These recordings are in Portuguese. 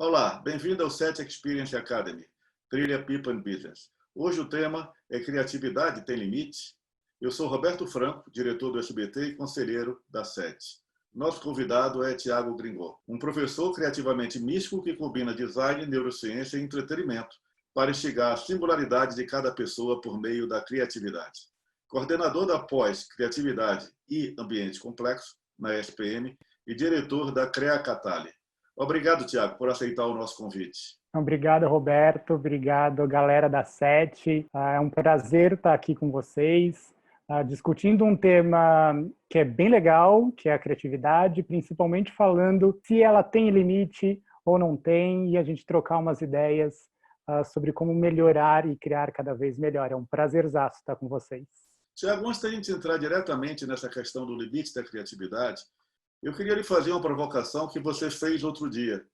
Olá, bem-vindo ao SET Experience Academy, Trilha People and Business. Hoje o tema é Criatividade tem limite? Eu sou Roberto Franco, diretor do SBT e conselheiro da SET. Nosso convidado é Tiago Gringot, um professor criativamente místico que combina design, neurociência e entretenimento para instigar a singularidade de cada pessoa por meio da criatividade. Coordenador da pós Criatividade e Ambiente Complexo, na ESPM, e diretor da CREA Catale. Obrigado, Tiago, por aceitar o nosso convite. Obrigado, Roberto. Obrigado, galera da SET. É um prazer estar aqui com vocês, discutindo um tema que é bem legal, que é a criatividade, principalmente falando se ela tem limite ou não tem, e a gente trocar umas ideias sobre como melhorar e criar cada vez melhor. É um prazerzaço estar com vocês. Tiago, antes da gente entrar diretamente nessa questão do limite da criatividade, eu queria lhe fazer uma provocação que você fez outro dia.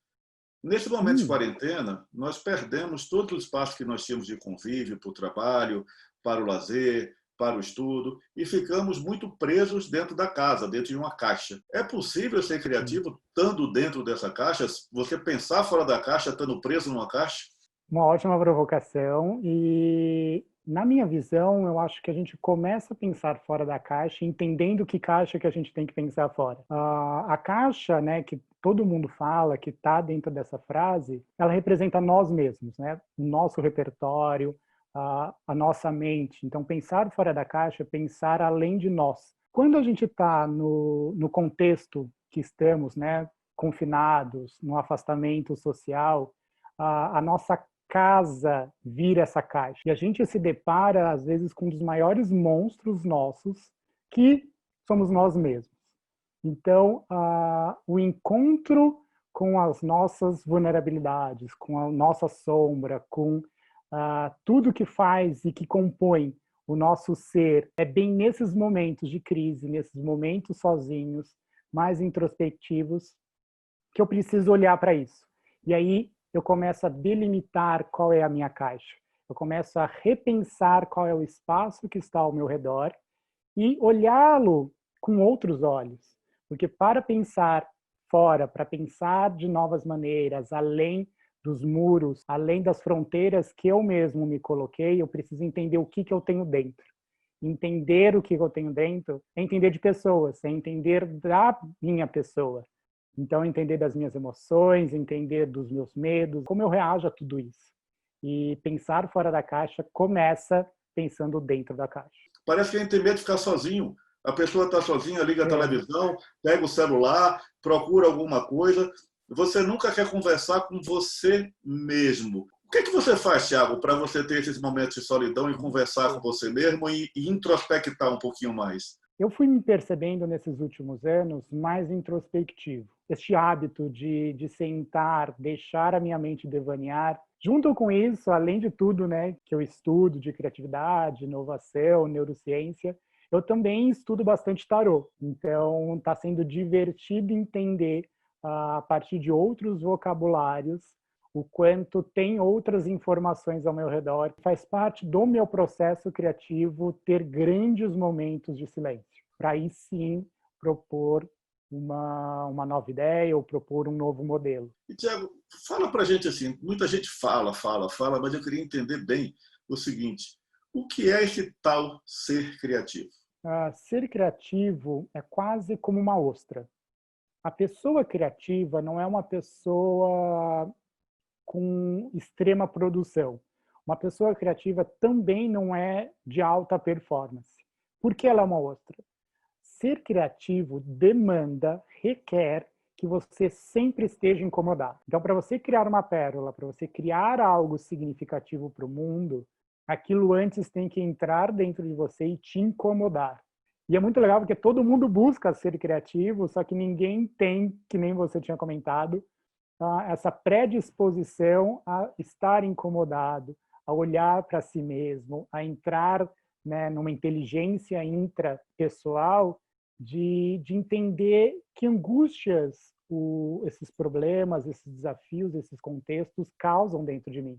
Nesse momento de quarentena, nós perdemos todo o espaço que nós tínhamos de convívio para o trabalho, para o lazer, para o estudo, e ficamos muito presos dentro da casa, dentro de uma caixa. É possível ser criativo estando dentro dessa caixa? Você pensar fora da caixa, estando preso numa caixa? Uma ótima provocação e, na minha visão, eu acho que a gente começa a pensar fora da caixa, entendendo que caixa que a gente tem que pensar fora. A caixa, né, que todo mundo fala, que está dentro dessa frase, ela representa nós mesmos, né? O nosso repertório, a nossa mente. Então, pensar fora da caixa é pensar além de nós. Quando a gente está no contexto que estamos, né, confinados, no afastamento social, a nossa casa vira essa caixa. E a gente se depara, às vezes, com um dos maiores monstros nossos, que somos nós mesmos. Então, o encontro com as nossas vulnerabilidades, com a nossa sombra, com tudo que faz e que compõe o nosso ser, é bem nesses momentos de crise, nesses momentos sozinhos, mais introspectivos, que eu preciso olhar para isso. E aí, eu começo a delimitar qual é a minha caixa. Eu começo a repensar qual é o espaço que está ao meu redor e olhá-lo com outros olhos. Porque para pensar fora, para pensar de novas maneiras, além dos muros, além das fronteiras que eu mesmo me coloquei, eu preciso entender o que eu tenho dentro. Entender o que eu tenho dentro é entender de pessoas, é entender da minha pessoa. Então, entender das minhas emoções, entender dos meus medos, como eu reajo a tudo isso. E pensar fora da caixa começa pensando dentro da caixa. Parece que a gente tem medo de ficar sozinho. A pessoa está sozinha, liga a televisão, pega o celular, procura alguma coisa. Você nunca quer conversar com você mesmo. O que é que você faz, Tiago, para você ter esses momentos de solidão e conversar com você mesmo e introspectar um pouquinho mais? Eu fui me percebendo nesses últimos anos mais introspectivo. Este hábito de sentar, deixar a minha mente devanear. Junto com isso, além de tudo, né, que eu estudo de criatividade, inovação, neurociência, eu também estudo bastante tarô. Então, está sendo divertido entender, a partir de outros vocabulários, o quanto tem outras informações ao meu redor. Faz parte do meu processo criativo ter grandes momentos de silêncio, para aí sim propor uma nova ideia ou propor um novo modelo. E, Tiago, fala para a gente assim, muita gente fala, mas eu queria entender bem o seguinte, o que é esse tal ser criativo? Ser criativo é quase como uma ostra. A pessoa criativa não é uma pessoa com extrema produção. Uma pessoa criativa também não é de alta performance. Por que ela é uma ostra? Ser criativo demanda, requer que você sempre esteja incomodado. Então, para você criar uma pérola, para você criar algo significativo para o mundo, aquilo antes tem que entrar dentro de você e te incomodar. E é muito legal porque todo mundo busca ser criativo, só que ninguém tem, que nem você tinha comentado, essa predisposição a estar incomodado, a olhar para si mesmo, a entrar, né, numa inteligência intrapessoal de entender que angústias esses problemas, esses desafios, esses contextos causam dentro de mim.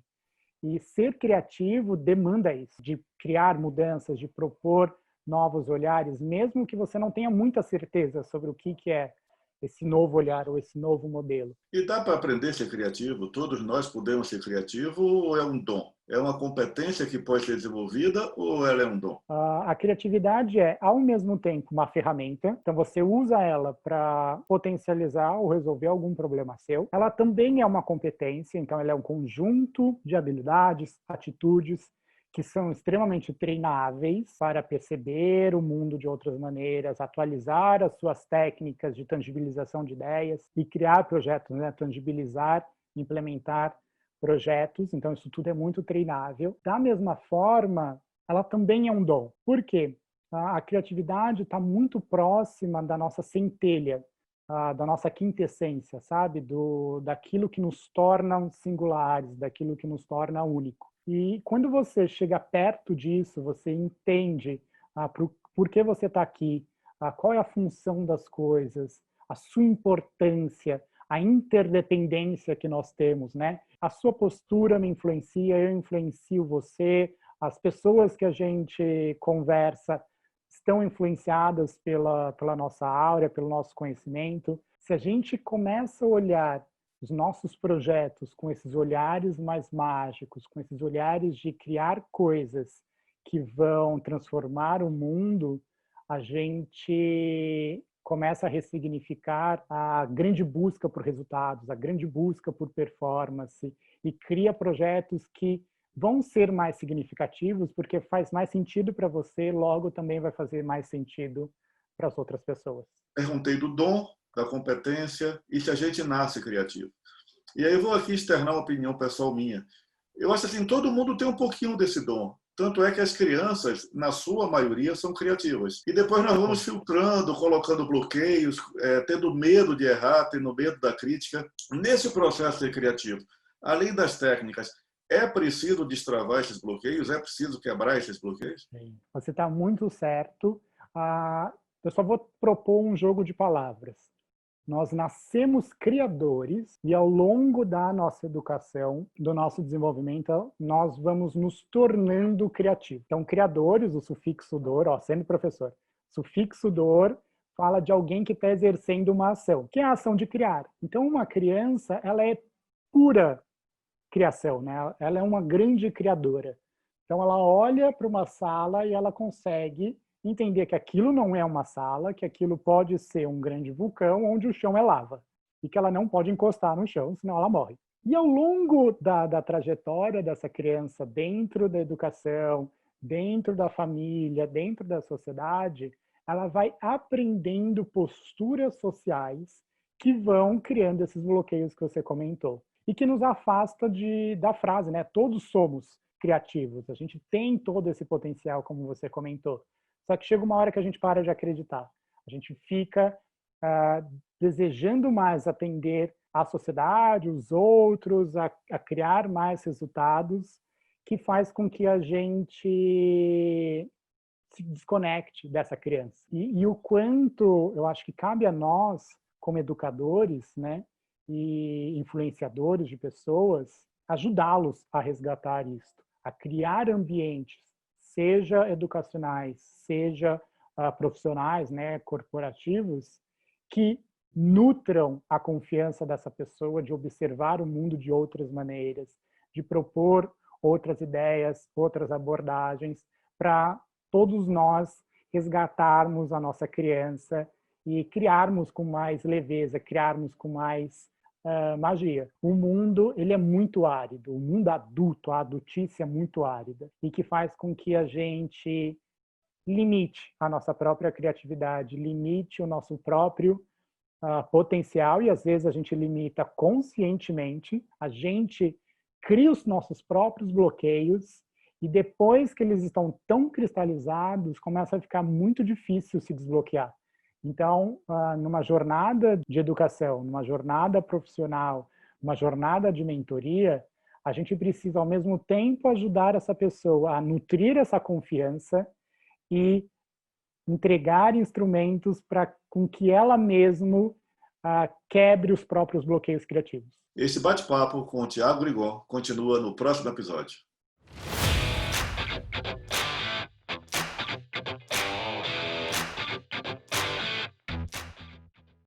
E ser criativo demanda isso, de criar mudanças, de propor novos olhares, mesmo que você não tenha muita certeza sobre o que é. esse novo olhar ou esse novo modelo. E dá para aprender a ser criativo? Todos nós podemos ser criativos ou é um dom? É uma competência que pode ser desenvolvida ou ela é um dom? A criatividade é, ao mesmo tempo, uma ferramenta. Então, você usa ela para potencializar ou resolver algum problema seu. Ela também é uma competência, então ela é um conjunto de habilidades, atitudes que são extremamente treináveis para perceber o mundo de outras maneiras, atualizar as suas técnicas de tangibilização de ideias e criar projetos, né? Tangibilizar, implementar projetos. Então, isso tudo é muito treinável. Da mesma forma, ela também é um dom. Por quê? A criatividade está muito próxima da nossa centelha, da nossa quintessência, sabe? Daquilo que nos torna singulares, daquilo que nos torna único. E quando você chega perto disso, você entende por que você está aqui, qual é a função das coisas, a sua importância, a interdependência que nós temos, né? A sua postura me influencia, eu influencio você, as pessoas que a gente conversa estão influenciadas pela nossa áurea, pelo nosso conhecimento. Se a gente começa a olhar os nossos projetos com esses olhares mais mágicos, com esses olhares de criar coisas que vão transformar o mundo, a gente começa a ressignificar a grande busca por resultados, a grande busca por performance e cria projetos que vão ser mais significativos porque faz mais sentido para você, logo também vai fazer mais sentido para as outras pessoas. Perguntei do dom, da competência e se a gente nasce criativo. E aí eu vou aqui externar uma opinião pessoal minha. Eu acho assim, todo mundo tem um pouquinho desse dom. Tanto é que as crianças, na sua maioria, são criativas. E depois nós vamos filtrando, colocando bloqueios, tendo medo de errar, tendo medo da crítica. Nesse processo de ser criativo, além das técnicas, é preciso destravar esses bloqueios? É preciso quebrar esses bloqueios? Você está muito certo. Eu só vou propor um jogo de palavras. Nós nascemos criadores e ao longo da nossa educação, do nosso desenvolvimento, nós vamos nos tornando criativos. Então, criadores, o sufixo dor, sendo professor, sufixo dor fala de alguém que está exercendo uma ação, que é a ação de criar. Então, uma criança, ela é pura criação, né? Ela é uma grande criadora. Então, ela olha para uma sala e ela consegue entender que aquilo não é uma sala, que aquilo pode ser um grande vulcão onde o chão é lava e que ela não pode encostar no chão, senão ela morre. E ao longo da trajetória dessa criança dentro da educação, dentro da família, dentro da sociedade, ela vai aprendendo posturas sociais que vão criando esses bloqueios que você comentou e que nos afasta da frase, né? Todos somos criativos, a gente tem todo esse potencial, como você comentou. Só que chega uma hora que a gente para de acreditar. A gente fica desejando mais atender a sociedade, os outros, a criar mais resultados, que faz com que a gente se desconecte dessa criança. E o quanto eu acho que cabe a nós, como educadores, né, e influenciadores de pessoas, ajudá-los a resgatar isto, a criar ambientes, seja educacionais, seja profissionais, né, corporativos, que nutram a confiança dessa pessoa de observar o mundo de outras maneiras, de propor outras ideias, outras abordagens, para todos nós resgatarmos a nossa criança e criarmos com mais leveza, criarmos com mais magia. O mundo, ele é muito árido, o mundo adulto, a adultice é muito árida e que faz com que a gente limite a nossa própria criatividade, limite o nosso próprio potencial e às vezes a gente limita conscientemente, a gente cria os nossos próprios bloqueios e depois que eles estão tão cristalizados, começa a ficar muito difícil se desbloquear. Então, numa jornada de educação, numa jornada profissional, numa jornada de mentoria, a gente precisa, ao mesmo tempo, ajudar essa pessoa a nutrir essa confiança e entregar instrumentos para com que ela mesma quebre os próprios bloqueios criativos. Esse bate-papo com o Thiago Grigol continua no próximo episódio.